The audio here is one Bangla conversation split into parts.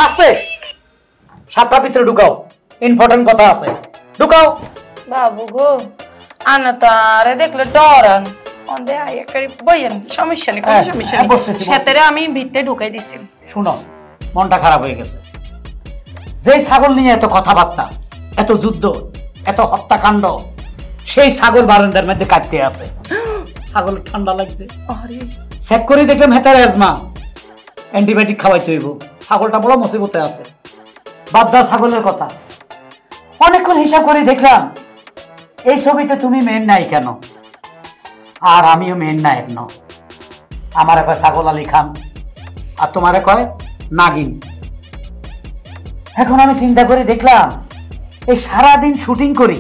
আস্তে সাপটা ভিতরে ঢুকাও, ইম্পর্টেন্ট কথা আছে, ঢুকাও। বাবু গো আনা তারে দেখলে ডরান অন্ধে আয়া করি বইয়েন, সমস্যা নেই, কোনো সমস্যা নেই, সেটারে আমি ভিতরে ঢুকাই দিছি। শুনো, মনটা খারাপ হয়ে গেছে। যেই ছাগল নিয়ে এত কথাবার্তা, এত যুদ্ধ, এত হত্যাকাণ্ড, সেই ছাগল বারান্দার মধ্যে কাটতে আছে। ছাগল ঠান্ডা লাগছে, চেক করে দেখলাম হেতার এজমা, অ্যান্টিবায়োটিক খাওয়াইতে হইব। ছাগলটা বড় মুসিবতে আছে। বাদ দাও ছাগলের কথা। অনেকক্ষণ হিসাব করে দেখলাম এই ছবিতে তুমি মেন নাই কেন, আর আমিও মেন নায়ক ন। আমার কয় ছাগল আলী খান, আর তোমারে কয় নাগিন। এখন আমি চিন্তা করে দেখলাম এই সারাদিন শুটিং করি,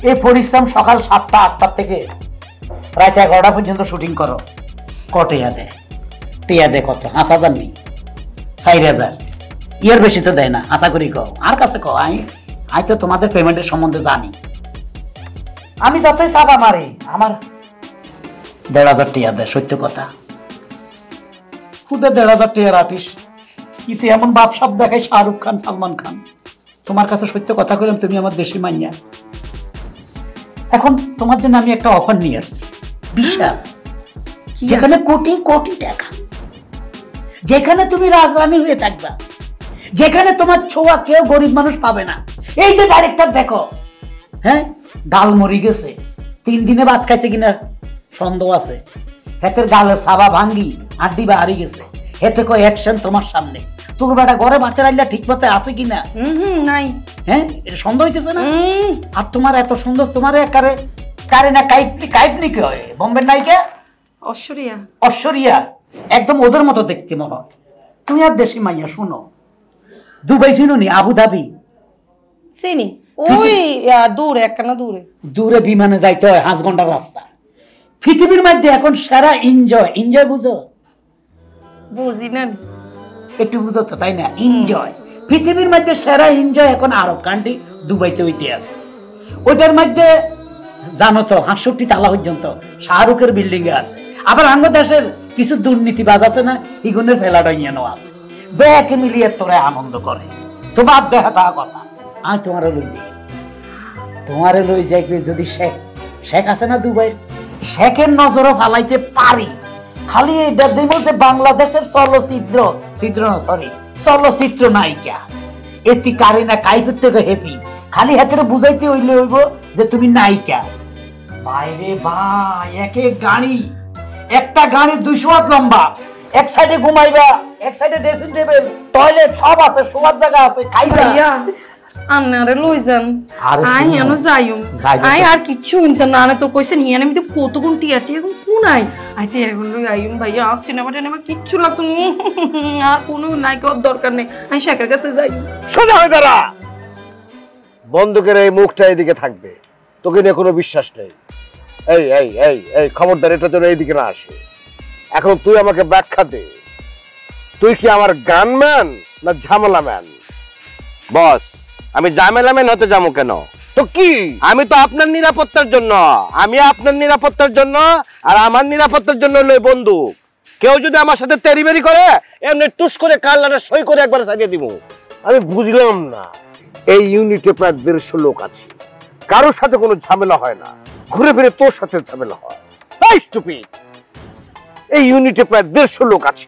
এই পরিশ্রম সকাল 7টা 8টা থেকে রাত 11টা পর্যন্ত শুটিং করো, কটিয়া দেয়? টিয়া দেয় কত? 5,000 নি, 4,000, ইয়ার বেশি তো দেয় না। আশা করি কও, আর কাছে কও, আমি তো তোমাদের পেমেন্টের সম্বন্ধে জানি। আমি যতই চাপা মারি, আমার 1,500 টিয়া দেয়, সত্য কথা। খুদে 1,500 টিয়ার আর্টিস্ট, কিন্তু এমন বাপসাপ দেখায় শাহরুখ খান, সালমান খান। তোমার কাছে সত্য কথা কইলাম, তুমি আমার দেশি মাইয়া। এখন তোমার জন্য আমি একটা অফার নিয়ে আসছি, বিশাল, যেখানে কোটি কোটি টাকা, যেখানে তুমি রাজরানী হয়ে থাকবা, যেখানে তোমার ছোঁয়া কেউ গরিব মানুষ পাবে না। এই যে ডাইরেক্টর দেখো, হ্যাঁ, গাল মরি গেছে, 3 দিনে ভাত খাইছে কিনা সন্দেহ আছে। হেতের গালে সাবা ভাঙ্গি, আড্ডি বা হারিয়ে গেছে। হেতে কয় অ্যাকশন তোমার সামনে। তোর বেটা ঘরে বাচ্চা রাইলা ঠিক মতো আছে কিনা নাই, হ্যাঁ, এটা সন্দেহ হইতেছে না? আর তোমার এত সুন্দর, তোমার একারে কারিনা কাইফলি কি হয়, বোম্বের নায়িকা ঐশ্বরিয়া, ঐশ্বরিয়া, একদম ওদের মতো দেখতে মনে হয়। তুমি আর দেশি মাইয়া। শুনো, দুবাই চিনুনি? আবুধাবি চিনি, ওই দূরে, একখানা দূরে, দূরে বিমানে যাইতে হয় 5 ঘন্টার রাস্তা। পৃথিবীর মধ্যে এখন সারা এনজয় বুঝো? বুঝি না, একটু বুঝো তো, তাই না? এনজয়, পৃথিবীর মধ্যে সেরা এনজয় এখন আরব কান্ট্রি দুবাইতে হইতে আছে। ওইটার মধ্যে জানো তো 68 তালা পর্যন্ত শাহরুখের বিল্ডিং এ আছে। আবার আমাদের দেশের কিছু দুর্নীতিবাজ আছে না, ইগুনের ফেলাডাইয়ানো আছে। ব্যাকে মিলিয়ে তোরা আনন্দ করে। তোমার দেখা কথা, আমি তোমারে লই যাই যদি শেখ আছে না দুবাই, শেখের নজরও ফালাইতে পারি। খালি এটা দিব যে বাংলাদেশের চলচ্চিত্র নায়িকা এতি কারিনা কাইফের থেকে হ্যাপি, খালি হাতে বুঝাইতে হইলে হইব যে তুমি নায়িকা। বাইরে ভাই, এক গাড়ি, একটা গাড়ি 200 হাত লম্বা, এক সাইডে ঘুমাইবা, এক সাইডে ড্রেসিং টেবিল, টয়লেট সব আছে, শোয়ার জায়গা আছে, খাইবা। আনারে লই যান, আই এনো যাইম, আই আর কিচ্ছু ইনতে না, তো কইছেন ইয়ান আমি তো কতগুণ টিয়া কোন আই আই টিয়া লই আইম ভাইয়া, সিনেমা টিনেমা কিচ্ছু লাগতো আর কোনো নায়িকার দরকার নেই, আই শেখের কাছে যাই। সোজা হয়ে দাঁড়া, বন্দুকের এই মুখটা এদিকে থাকবে, তোকে নিয়ে কোনো বিশ্বাস নেই। এই এই এই এই খবরদার, এটা যেন এইদিকে না আসে। এখন তুই আমাকে ব্যাখ্যা দে, তুই কি আমার গানম্যান না ঝামেলা ম্যান? বস, আমি ঝামেলা ম্যান হতে যাবো কেন? তো কি? আমি তো আপনার নিরাপত্তার জন্য, আমি আপনার নিরাপত্তার জন্য, আর আমার নিরাপত্তার জন্য লই বন্দুক। কেউ যদি আমার সাথে তেরিবেরি করে, এমনি টুস করে কাল্লাটা সই করে একবার ছাড়িয়ে দিব। আমি বুঝলাম না, এই ইউনিটে প্রায় 150 লোক আছে, কারোর সাথে কোনো ঝামেলা হয় না, ঘুরে ফিরে তোর সাথে ঝামেলা হয়। এই স্টুপিড, এই ইউনিটে প্রায় 150 লোক আছে,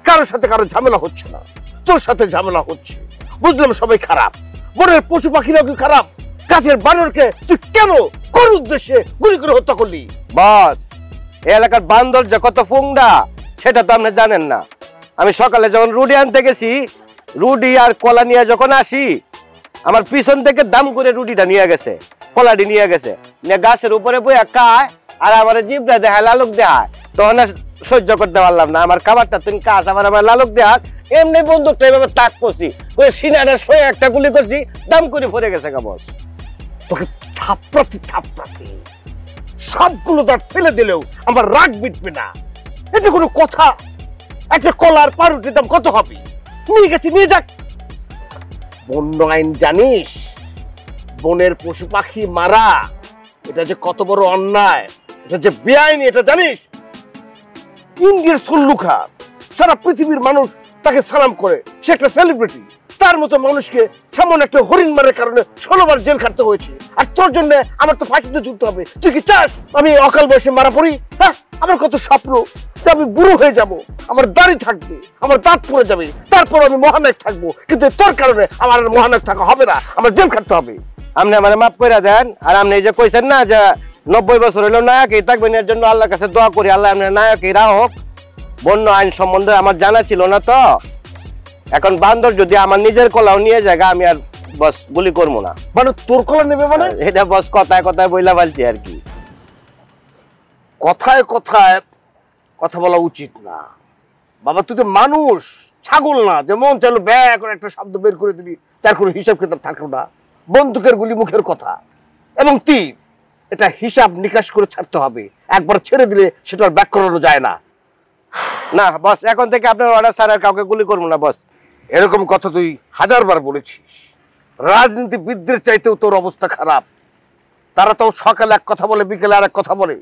কারোর সাথে কারো ঝামেলা হচ্ছে না, তোর সাথে ঝামেলা হচ্ছে। বুঝলাম সবাই খারাপ, বনের পশু পাখিরাও কি খারাপ? গাছের বানরকে তুই কেন, কোন উদ্দেশ্যে গুলি করে হত্যা করলি? বস, এই এলাকার বান্দর যে কত ফুংডা সেটা তো আপনি জানেন না। আমি সকালে যখন রুটি আনতে গেছি, রুটি আর কলা নিয়ে যখন আসি, আমার পিছন থেকে দাম করে রুটিটা নিয়ে গেছে, কলাটি নিয়ে গেছে, গাছের উপরে বই খায়, আর আমার জিভটা দেখায়, লালুক দেখায়। তখন সহ্য করতে পারলাম না, আমার খাবারটা তুমি কাজ, আমার লালুক দেখাক, এমনি বন্দুকটা এভাবে তাক করছি, ওই সিনাটা সয়ে একটা গুলি করছি, দাম করে পড়ে গেছে। বস, তোকে থাপড়াতে সবগুলো তার ফেলে দিলেও আমার রাগ মিটবে না, এটা কোনো কথা? একটা কলার পাউরুটির দাম কত হবে? নিয়ে গেছি, নিয়ে যাক। বন্য আইন জানিস? বনের পশু পাখি মারা, এটা যে কত বড় অন্যায়, এটা যে বেআইনি, এটা জানিস? ইন্ডিয়ার সল্লুখা, সারা পৃথিবীর মানুষ তাকে সালাম করে, সে একটা সেলিব্রিটি। তার মতো মানুষকে কেমন একটা হরিণ মারার কারণে 16 বার জেল খাটতে হয়েছে, আর তোর জন্য আমার তো ফাঁসিতে ঝুলতে হবে। তুই কি চাস আমি অকাল বয়সে মারা পড়ি? হ্যাঁ, আমার কত স্বপ্ন যে আমি বুড়ো হয়ে যাব, আমার দাড়ি থাকবে, আমার দাঁত পড়ে যাবে, তারপর আমি মহানায়ক থাকবো। কিন্তু তোর কারণে আমার আর মহানায়ক থাকা হবে না, আমার জেল খাটতে হবে। আপনি আমার মাফ করে দেন। আর আপনি এই যে কইছেন না যে 90 বছর হইলো নায়কই থাকবেন, এর জন্য আল্লাহর কাছে দোয়া করি আল্লাহ আপনার নায়কই রাখুক। বন্য আইন সম্বন্ধে আমার জানা ছিল না তো, এখন বান্দর যদি আমার নিজের কলাও নিয়ে যায় আমি আর বস গুলি করবো না। মানে তোর কলা নেবে মানে? এটা বস কথায় কথায় বইলা বলছি আর কি। কথায় কথায় কথা বলা উচিত না বাবা। তুই তো মানুষ, ছাগল না যে মন চাইলো ব্যয় করে একটা শব্দ বের করে দিবি, তার কোনো হিসাব কিতাব থাকলো না। বন্দুকের গুলি মুখের কথা এবং তীর, এটা হিসাব নিকাশ করে ছাড়তে হবে। একবার ছেড়ে দিলে সেটা আর ব্যাক করানো যায় না। না বস, এখন থেকে আপনার অর্ডার ছাড়া কাউকে গুলি করবো না বস। এরকম কথা তুই 1000বার বলেছিস। রাজনীতিবিদদের চাইতেও তোর অবস্থা খারাপ। তারা তো সকালে এক কথা বলে, বিকেলে আর এক কথা বলে।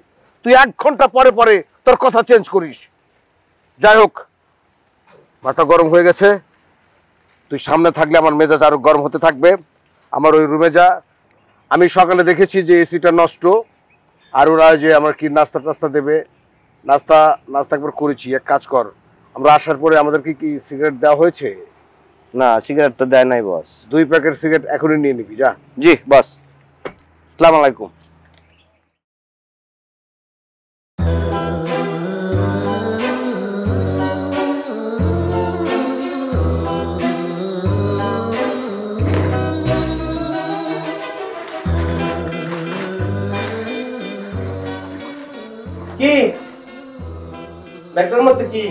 তুই 1 ঘন্টা পরে পরে তোর কথা চেঞ্জ করিস। যাই হোক, মাথা গরম হয়ে গেছে। তুই সামনে থাকলে আমার মেজাজ আরো গরম হতে থাকবে। আমার ওই রুমে যা। আমি সকালে দেখেছি যে এসিটা নষ্ট, আর ওরা যে আমার কি নাস্তা টাস্তা দেবে, নাস্তা একবার করেছি। এক কাজ কর, আমরা আসার পরে আমাদেরকে কি সিগারেট দেওয়া হয়েছে? না, সিগারেট তো দেয় নাই বস। 2 প্যাকেট সিগারেট এখনই নিয়ে নিবি, যা। জি বস, আসসালামু আলাইকুম। কি ব্যাগটার মধ্যে কি?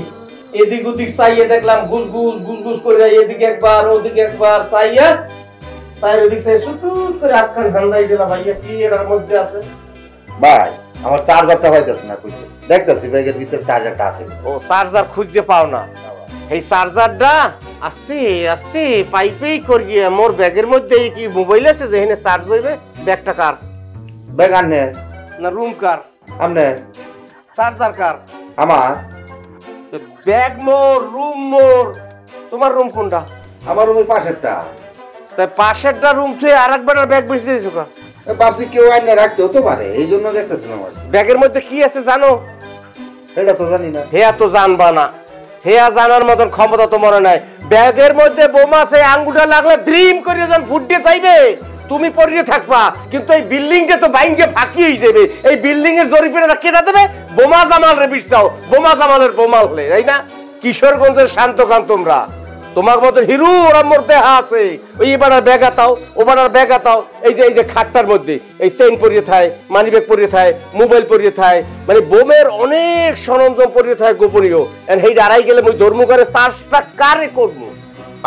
এদিক ওদিক চাইয়ে দেখলাম গুজগুজ করে, এদিকে একবার ওদিকে একবার চাইয়া ওদিক চাই সুটুট করে হাতখান ঠান্ডাই দিলা। ভাইয়া কি এটার মধ্যে আছে? ভাই আমার চার্জারটা পাইতেছে না, খুঁজে দেখতেছি ব্যাগের ভিতরে চার্জারটা আছে। ও চার্জার খুঁজে পাও না? এই চার্জারটা আস্তে আস্তে পাইপেই করিয়ে মোর ব্যাগের মধ্যে কি মোবাইল আছে যে এখানে চার্জ হইবে? ব্যাগটা কার? ব্যাগ আনে না রুম কার? আমনে। চার্জার কার? আমার। ব্যাগ মোর, রুম মোর। তোমার রুম কোনটা? আমার রুমের পাশেরটা। তাই পাশেরটা রুম থেকে আরেকবার ব্যাগ বেশি দিয়েছো কা? ভাবছি কেউ আইনে রাখতে হতে পারে, এই জন্য দেখতেছিলাম। ব্যাগের মধ্যে কি আছে জানো? এটা তো জানি না। হেয়া তো জানবা না, হেয়া জানার মতন ক্ষমতা তোমার নাই। ব্যাগের মধ্যে বোমা আছে, আঙ্গুটা লাগলে ড্রিম করে যখন ফুটতে চাইবে তুমি পড়িয়ে থাকবা, কিন্তু এই বিল্ডিংটা তো বাইঙ্গে ফাঁকি হয়ে যাবে। এই বিল্ডিং এর জরিপেটা কেটা দেবে? বোমা জামাল রে বিশ্বাও, বোমা জামালের বোমাল হলে, তাই না? কিশোরগঞ্জের শান্তকান্ত তোমরা, তোমার মতো হিরো ওরা মরতে আছে। ওই এবার ব্যাগ আতাও, ওবার ব্যাগ আতাও। এই যে খাটটার মধ্যে এই চেইন পরিয়ে থায়, মানি ব্যাগ পরিয়ে থায়, মোবাইল পরিয়ে থায়, মানে বোমের অনেক সরঞ্জাম পরিয়ে থায় গোপনীয়। এই দাঁড়াই গেলে ওই ধর্ম করে চার্জটা কারে করবো?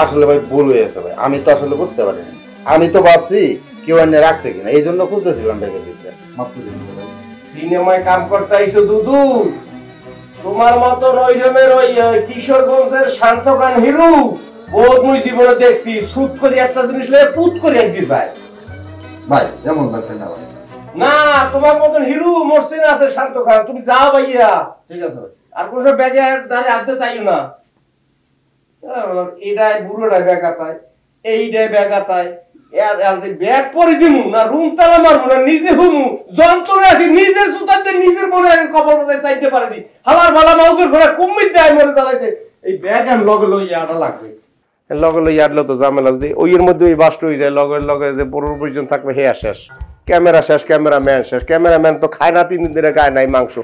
আসলে ভাই ভুল হয়ে গেছে ভাই, আমি তো আসলে বুঝতে পারিনি। আমি তো ভাবছি কেউ আইনে রাখছে কিনা, এই জন্য খুঁজতেছিলাম ব্যাগের ভিতরে। মাফ করে দিন ভাই। সিনেমায় কাম করতে আইছো দুদু, তোমার মতন ওই রকমের ওই কিশোরগঞ্জের শান্তকান হিরো বহুত মুই জীবনে দেখছি। সুদ করে একটা জিনিস লয়ে পুত করে একটি যায় ভাই, যেমন ব্যাপার না ভাই। না, তোমার মতন হিরো মরছে না আছে শান্তকান। তুমি যাও ভাইয়া, ঠিক আছে ভাই। আর কোনো ব্যাগে দাঁড়ে আনতে চাইও না। এটাই বুড়োটা ব্যাগাতায়, এইটাই ব্যাগাতায়। ব্যাগ পরে দিমু না, রুম তালা মারবো না, নিজে হুমু যন্ত্রণা আছি, নিজের জুতাতে নিজের মনে কবর বাজায় চাইতে পারে দি। হালার ভালা মাউকের ঘোড়া কুমির দেয় মরে জ্বালাইতে। এই ব্যাগ আর লগে লইয়া আটা লাগবে, লগে লইয়া আটলো তো ঝামেলা। ওই এর মধ্যে ওই বাস্ট হয়ে যায়, লগে লগে যে বড় পর্যন্ত থাকবে হেয়া শেষ, ক্যামেরা শেষ, ক্যামেরাম্যান শেষ। ক্যামেরাম্যান তো খায় না, 3 দিন ধরে গায়ে নাই মাংস।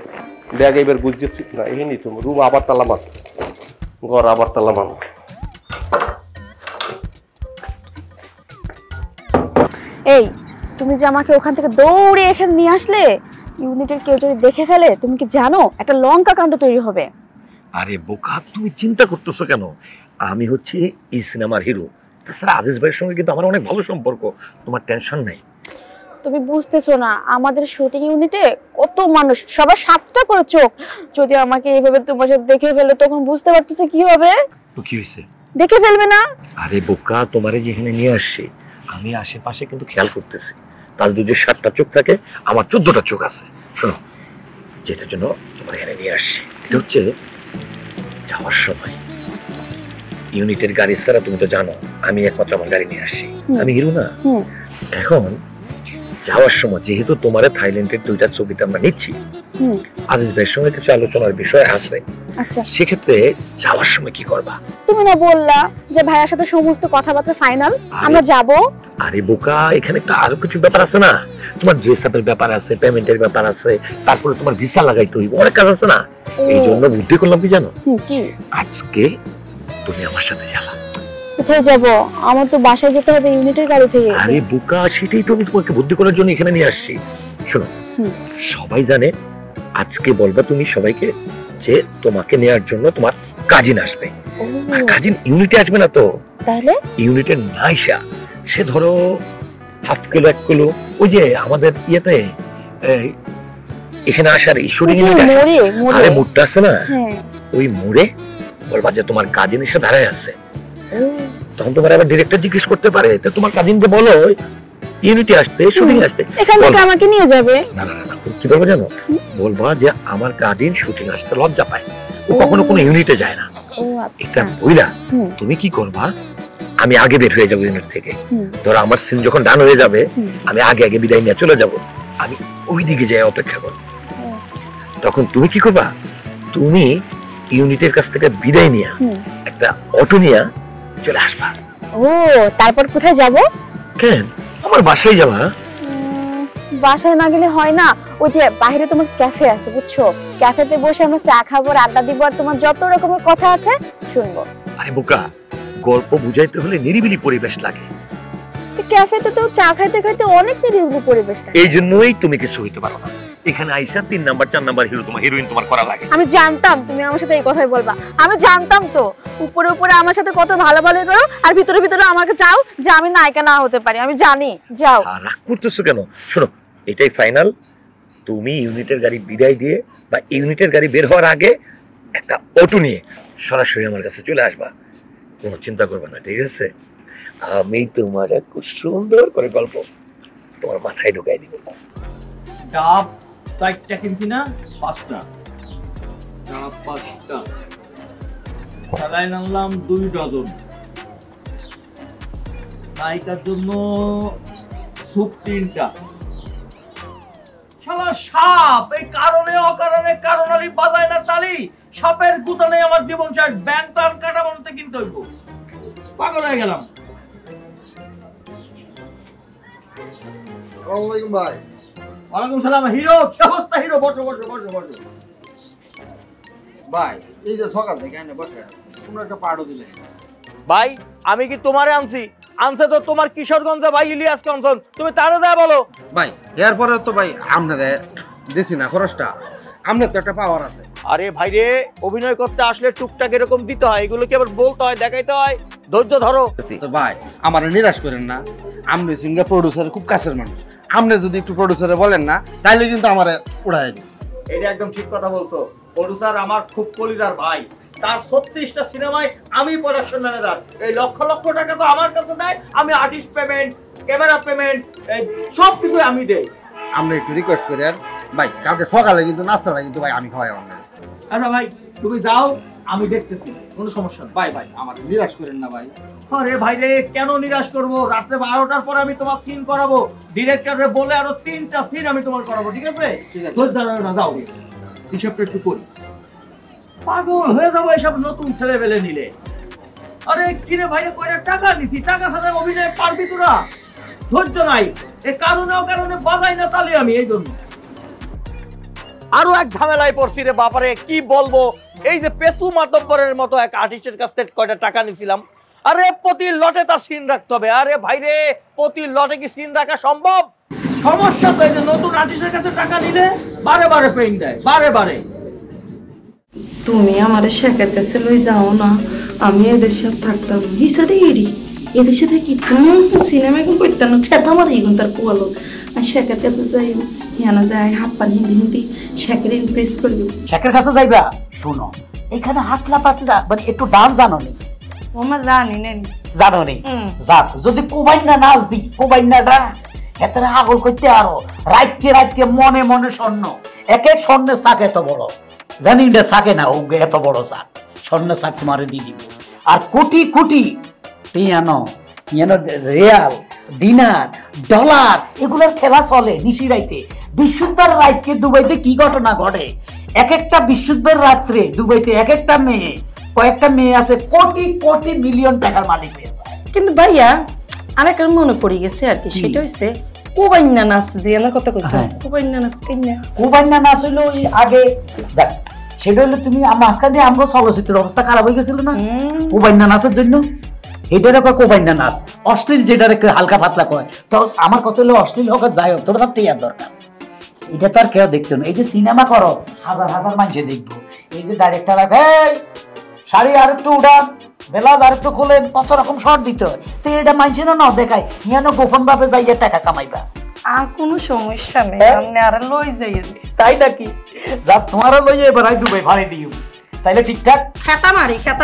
ব্যাগ এবার বুঝছে ঠিক না, এই নি তুমি রুম আবার তালা মার, ঘর আবার তালা মার। এই তুমি যে আমাকে ওখান থেকে দৌড়ে এখানে নিয়ে আসলে, ইউনিটের কেউ যদি দেখে ফেলে তুমি কি জানো একটা লঙ্কা কাণ্ড তৈরি হবে। আরে বোকা, তুমি চিন্তা করতেছো কেন? আমি হচ্ছি এই সিনেমার হিরো। তাছাড়া আজিজ ভাইয়ের সঙ্গে কিন্তু আমার অনেক ভালো সম্পর্ক, তোমার টেনশন নেই। তুমি বুঝতেছো না, আমাদের শুটিং ইউনিটে কত মানুষ, সবার 7টা করে চোখ। যদি আমাকে এইভাবে তোমার সাথে দেখে ফেলে তখন বুঝতে পারতেছে কি হবে। তো কি হয়েছে? দেখে ফেলবে না? আরে বোকা, তোমারে যেখানে নিয়ে আসছি আমি আশেপাশে কিন্তু খেয়াল করতেছি, তার যদি 7টা চোখ থাকে আমার 14টা চোখ আছে। শোনো, যেটার জন্য তোমার এখানে নিয়ে আসছি এটা হচ্ছে যাওয়ার সময় ইউনিটের গাড়ি ছাড়া তুমি তো জানো আমি একমাত্র আমার গাড়ি নিয়ে আসছি, আমি হিরো না। এখন যাওয়ার সময় যেহেতু তোমার থাইল্যান্ডের 2টা ছবিতে আমরা নিচ্ছি, আজিজ ভাইয়ের সঙ্গে কিছু আলোচনার বিষয় আছে। আচ্ছা, সেক্ষেত্রে যাওয়ার সময় কি করবা? তুমি না বললা যে ভাইয়ার সাথে সমস্ত কথাবার্তা ফাইনাল, আমরা যাব। আরে বোকা, এখানে তো আরো কিছু ব্যাপার আছে না, তোমার ড্রেস আপের ব্যাপার আছে, পেমেন্টের ব্যাপার আছে, তারপরে তোমার ভিসা লাগাইতে হইব, অনেক কাজ আছে না। এই জন্য বুদ্ধি করলাম কি জানো, আজকে তুমি আমার সাথে যাবা। কোথায় যাব? আমার তো বাসায় যেতে হবে ইউনিটের গাড়ি থেকে। আরে বোকা, সেটাই তো আমি তোমাকে বুদ্ধি করার জন্য এখানে নিয়ে আসছি। শোনো, সবাই জানে আজকে বলবা তুমি সবাইকে যে তোমাকে নেয়ার জন্য তোমার কাজিন আসবে। আর কাজিন ইউনিটে আসবে না তো, তাহলে ইউনিটের নাইশা, সে ধরো হাফ কিলো 1 কিলো, ওই যে আমাদের ইয়েতে এখানে আসার শুটিং আরে মুডটা আছে না, ওই মোড়ে বলবা যে তোমার কাজিন এসে দাঁড়ায় আছে। তখন তোমার আবার ডিরেক্টর জিজ্ঞেস করতে পারে তো তোমার কাজিনকে বলো ইউনিটি আসতে, শুটিং আসতে, এখান থেকে আমাকে নিয়ে যাবে। না না না, কি বলবো জানো, বলবা যে আমার কাজিন শুটিং আসতে লজ্জা পায়, ও কখনো কোনো ইউনিটে যায় না। এটা বুঝলা? তুমি কি করবা, আমি আগে বের হয়ে যাবো ইউনিট থেকে, ধরো আমার সিন যখন ডান হয়ে যাবে আমি আগে আগে বিদায় নিয়ে চলে যাব, আমি ওই দিকে যাই অপেক্ষা করব। তখন তুমি কি করবা, তুমি ইউনিটের কাছ থেকে বিদায় নিয়ে একটা অটো নিয়ে চলে আসবা। ও, তারপর কোথায় যাব? কেন, আমার বাসায় যাবা। বাসায় না গেলে হয় না, ওই যে বাইরে তোমার ক্যাফে আছে বুঝছো, ক্যাফেতে বসে আমরা চা খাবো, আড্ডা দিব, আর তোমার যত রকমের কথা আছে শুনবো। আরে বোকা, গল্প বুঝাইতে হলে নিরিবিলি পরিবেশ লাগে। ক্যাফেতে তো চা খাইতে খাইতে অনেক নিরিবিলি পরিবেশ লাগে। এই জন্যই তুমি কিছু হইতে পারো না, এখানে আইসা 3 নাম্বার 4 নাম্বার হিরো তোমার হিরোইন তোমার করা লাগে। আমি জানতাম তুমি আমার সাথে এই কথাই বলবা, আমি জানতাম তো। উপরে উপরে আমার সাথে কত ভালো ভালো করো, আর ভিতরে ভিতরে আমাকে চাও যে আমি নায়িকা না হতে পারি, আমি জানি। যাও, রাগ করতেছো কেন? শোনো, এটাই ফাইনাল, তুমি ইউনিটের গাড়ি বিদায় দিয়ে বা ইউনিটের গাড়ি বের হওয়ার আগে একটা অটো নিয়ে সরাসরি আমার কাছে চলে আসবা, কোনো চিন্তা করবে না, ঠিক আছে? আমি তোমার খুব সুন্দর করে গল্প তোমার মাথায় ঢুকাই দিব। ডাব 4টা কিনছি না, 5টা ডাব, 5টা স্যালাইন আনলাম 2 ডজন, নায়িকার জন্য স্যুপ 3টা। শালা সাপ, এই কারণে অকারণে কারণালি বাজায় না তালি, সাপের গুতানে আমার জীবন শেষ, ব্যাংক তো আর কাটা বলতে কিনতে হইব, পাগল হয়ে গেলাম। আসসালামু আলাইকুম ভাই। ওয়ালাইকুম সালাম। হিরো, কি অবস্থা হিরো? বসো বসো বসো বসো। ভাই এই যে সকাল থেকে এনে বসে আছি, কোনো একটা পাড়ও দিলে ভাই, আমি কি তোমারে আনছি? আনছে তো তোমার কিশোরগঞ্জে ভাই ইলিয়াস কাঞ্চন, তুমি তারে দেয়া বলো। ভাই এরপরে তো ভাই আপনারে দিছি না খরচটা, আপনার তো একটা পাওয়ার আছে। আরে ভাই রে, অভিনয় করতে আসলে টুকটাক এরকম দিতে হয়, এগুলো কি আবার বলতে হয়, দেখাইতে হয়, ধৈর্য ধরো। তো ভাই আমার নিরাশ করেন না, আপনি সিঙ্গা প্রডিউসারের খুব কাছের মানুষ, আপনি যদি একটু প্রডিউসারে বলেন না তাইলে কিন্তু আমারে উড়াই দিন। এটা একদম ঠিক কথা বলছো, প্রডিউসার আমার খুব কলিজার ভাই, তার 36টা সিনেমায় আমি প্রোডাকশন ম্যানেজার, এই লক্ষ লক্ষ টাকা তো আমার কাছে দেয়, আমি আর্টিস্ট পেমেন্ট, ক্যামেরা পেমেন্ট, সব কিছু আমি দেই। আমরা একটু রিকোয়েস্ট করি আর ভাই, কালকে সকালে কিন্তু নাস্তাটা কিন্তু ভাই আমি খাওয়াই আপনার। আচ্ছা ভাই, তুমি যাও, আমি দেখতেছি, কোনো সমস্যা নেই। ভাই ভাই আমার নিরাশ করেন না ভাই। আরে ভাই রে, কেন নিরাশ করবো? রাত্রে 12টার পরে আমি তোমার সিন করাবো, ডিরেক্টরে বলে আরো 3টা সিন আমি তোমার করাবো, ঠিক আছে? না, যাও, হিসাবটা একটু করি। পাগল হয়ে যাবো এসব নতুন ছেলে বেলে নিলে। আরে কিরে ভাই, কয়টা টাকা নিছি, টাকা ছাড়া অভিনয় পারবি তোরা? ধৈর্য নাই, এ কারণে বাজাই না তালি আমি, এই জন্য আরো এক ঝামেলায় পড়ছি রে বাপারে, কি বলবো। এই যে পেসু মাতব্বরের মতো এক আর্টিস্টের কাছ থেকে কয়টা টাকা নিছিলাম, আরে প্রতি লটে তার সিন রাখতে হবে। আরে ভাই রে, প্রতি লটে কি সিন রাখা সম্ভব? সমস্যা তো এই যে নতুন আর্টিস্টের কাছে টাকা নিলে বারে বারে পেইন দেয়, বারে বারে। তুমি আমার শেখের কাছে লই যাও না, আমি এদের সাথে থাকতাম, হিসাবে এডি এদের সাথে কি সিনেমা এখন করতাম না, খেতাম আমার এগুন তার কুয়ালো। আর শেখের কাছে যাই, হিয়ানা যায়, হাত পান হিন্দি হিন্দি শেখের ইমপ্রেস করবো। শেখের কাছে যাইবা? শোনো, এখানে হাতলা পাতলা মানে একটু ডান জানো নি? ওমা জানি নেন, জানো নি? যাক, যদি কোবাইন্না নাচ দি, কোবাইন্না ডান্স এতটা আগল করতে আরো রাইতে রাইতে মনে মনে স্বর্ণ, এক এক স্বর্ণের শাক এত বড়, জানি না শাকে না ও এত বড় শাক, স্বর্ণের শাক তোমারে দিয়ে দিব। আর কোটি কোটি টিয়ানো রিয়াল দিনার ডলার এগুলোর খেলা চলে নিশিরাইতে। বিশুদ্ধের রাতকে দুবাইতে কি ঘটনা ঘটে, এক একটা বিশুদ্ধের রাত্রে দুবাইতে এক একটা মেয়ে, কয়েকটা মেয়ে আছে কোটি কোটি মিলিয়ন টাকার মালিক হয়ে যায়। কিন্তু ভাইয়া আরেকটা মনে পড়ে গেছে আর কি, সেটা হচ্ছে কুবাইন্না নাচ যে আমার কথা কইছ, কুবাইন্না নাচ কেনা কুবাইন্না নাচ হলো এই আগে যাক সেটা হলো তুমি মাঝখানে আমগো চলচ্চিত্রের অবস্থা খারাপ হয়ে গেছিল না কুবাইন্না নাচের জন্য, এটার কয় কুবাইন্না নাচ, অশ্লীল যেটার হালকা পাতলা কয়। তো আমার কথা হলো অশ্লীল হোক আর যাই হোক তোর তার টিয়ার দরকার, এটা তো আর কেউ দেখতো না। এই যে সিনেমা করো হাজার হাজার মানুষে দেখবো, এই যে ডাইরেক্টর এই শাড়ি আর একটু উড়ান বেলাজ আর একটু খোলেন কত রকম শর্ট দিতে হয়, তো এটা মানছে না দেখায় ইয়ানো গোপন ভাবে যাইয়া টাকা কামাইবা। আর কোনো সমস্যা নেই, আপনি আর লই যাইয়েন। তাই নাকি? যা তোমারও লইয়া এবার আই দুবাই ভাড়ি দিও তাইলে ঠিকঠাক। খেতা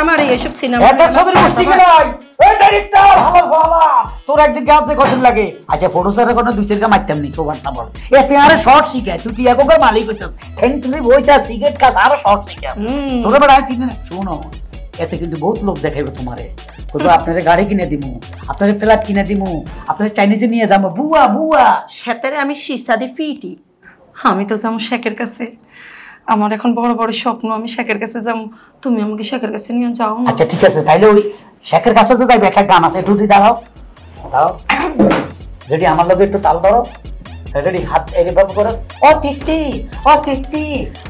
মারি এসব সিনেমা এটা ছবির মুষ্টি কে নাই এই ডাইরেক্টর আমার বাবা তোর একদিন গাছে কঠিন লাগে। আচ্ছা প্রোডিউসারের কোনো দুই চারটা মারতাম নি সোবার না বল এতে আরে শর্ট শিখায়, তুই একবার মালিক হইছস থ্যাঙ্ক তুমি বইতা সিগারেট কাজ আর শর্ট শিখাস তোর এবার আইছি না। শুনো এতে কিন্তু বহুত লোক দেখাইবে তোমারে, কইবো আপনারে গাড়ি কিনে দিমু, আপনারে ফ্ল্যাট কিনে দিমু, আপনারে চাইনিজে নিয়ে যাবো বুয়া বুয়া সেতারে আমি শিসাদি ফিটি। আমি তো যাবো শেখের কাছে, আমার এখন বড় বড় স্বপ্ন, আমি শেখের কাছে যাবো, তুমি আমাকে শেখের কাছে নিয়ে যাও না। আচ্ছা ঠিক আছে তাইলে ওই শেখের কাছে যে যাইবে একটা গান আছে একটু দাঁড়াও দাও রেডি, আমার লগে একটু তাল ধরো রেডি, হাত এইভাবে করো ও তিত্তি ও তিত্তি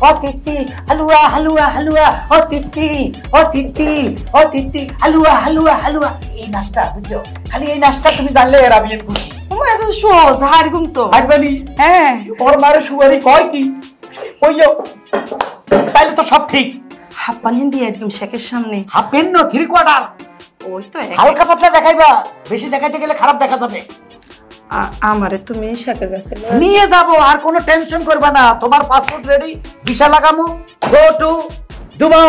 ও তিত্তি হালুয়া হালুয়া হালুয়া ও তিত্তি ও তিত্তি ও তিত্তি হালুয়া হালুয়া হালুয়া। এই নাচটা বুঝছো, খালি এই নাচটা তুমি জানলে এর আমি খুশি। তোমার এত সহজ হারগুম তো হারবানি হ্যাঁ ওর মারে সুয়ারি কয় কি ওইও তাইলে তো সব ঠিক। হাফ পানি দিয়ে একদম শেখের সামনে হাফ পেন নো 3/4 ওই তো হালকা পাতলা দেখাইবা, বেশি দেখাইতে গেলে খারাপ দেখা যাবে। আমারে তুমি শেখের কাছে নিয়ে যাব, আর কোনো টেনশন করবে না, তোমার পাসপোর্ট রেডি, ভিসা লাগামু, গো টু দুবাই।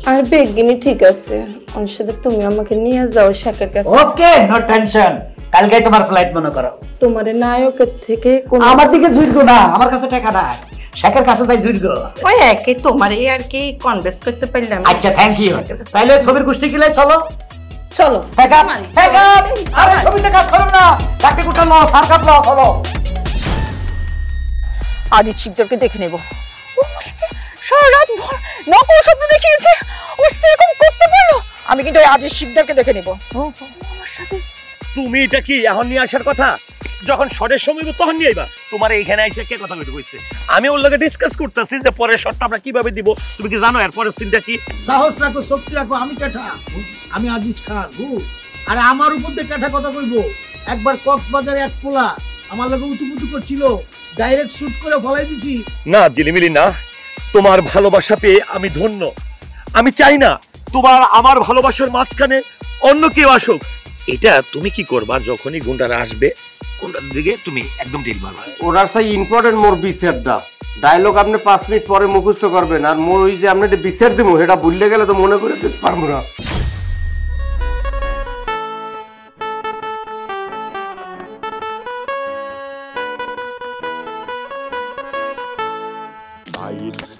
আর বেগিনি ঠিক আছে, ওর সাথে তুমি আমাকে নিয়ে যাও শেখের কাছে। ওকে নো টেনশন, কালকে তোমার ফ্লাইট মনে করো। তোমার নায়কের থেকে আমার দিকে জুড়গো না, আমার কাছে টাকা নাই, শেখের কাছে যাই জুড়গো। ওই একই তোমার এই আর কি কনভিন্স করতে পারলাম। আচ্ছা থ্যাংক ইউ, তাহলে ছবির গোষ্ঠী কিলাই চলো চলো আরে ছবিতে কাজ করো না, কাকে কুটা লো সার কাট লো চলো। আজ শিকদারকে দেখে নেব। সারা রাত ভর নকল স্বপ্ন দেখিয়েছে, ও এরকম করতে পারলো। আমি কিন্তু আজ শিকদারকে দেখে নেব। আমার সাথে তুমি এটা কি এখন নিয়ে আসার কথা? যখন শটের সময় তখন নিয়ে আইবা। তোমার এইখানে এসে কে কথা কইছে? আমি ওর লগে ডিসকাস করতেছি যে পরের শটটা আমরা কিভাবে দিব। তুমি কি জানো এর পরের সিনটা কি? সাহস রাখো, শক্তি রাখো। আমি কেঠা, আমি আজিজ খান। আর আমার উপর দিয়ে কেঠা কথা কইবো। একবার কক্সবাজারে এক পোলা আমার লগে উতুপুতু করছিল, ডাইরেক্ট শুট করে ফলাই দিছি। না জিলিমিলি না, তোমার ভালোবাসা পেয়ে আমি ধন্য। আমি চাই না তোমার আমার ভালোবাসার মাঝখানে অন্য কেউ আসুক। এটা তুমি কি করবা? যখনই গুন্ডারা আসবে গুন্ডার দিকে তুমি একদম ঢিল মারবা। ওনার সেই ইম্পর্টেন্ট মোর বিচারটা ডায়লগ আপনি 5 মিনিট পরে মুখস্থ করবেন, আর মোর ওই যে আপনি বিচার দিব সেটা ভুললে গেলে তো মনে করে দিতে পারবো না।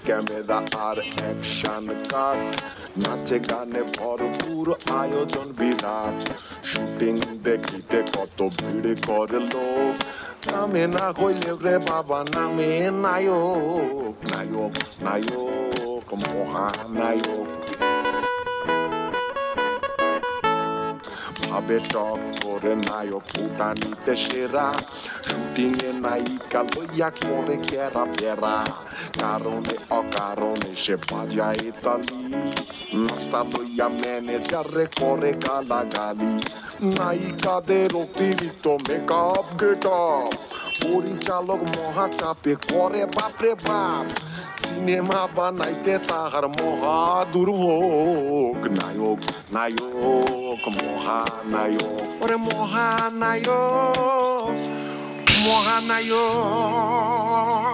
ক্যামেরা আর অ্যাকশন কাট, নাচে গানে ভরপুর আয়োজন বিরাট। শুটিং দেখিতে কত ভিড় করে লোক, নামে না হইলে রে বাবা নামে নায়ক। নায়ক নায়ক মহানায়ক ভাবে টক করে নায়ক উঠানিতে সেরা। শুটিং এ নায়িকা লইয়া করে কেরা বেড়া, কারণে অকারণে সে বাজায় তালি। নাস্তা লইয়া ম্যানেজারে করে গালাগালি, নায়িকাদের অতিরিক্ত মেকআপ গেটআপ। পরিচালক মহা চাপে করে বাপরে বাপ, সিনেমা বানাইতে তাহার মহা দুর্ভোগ। নায়ক নায়ক মহানায়ক, ওরে মহানায়ক মহানায়ক।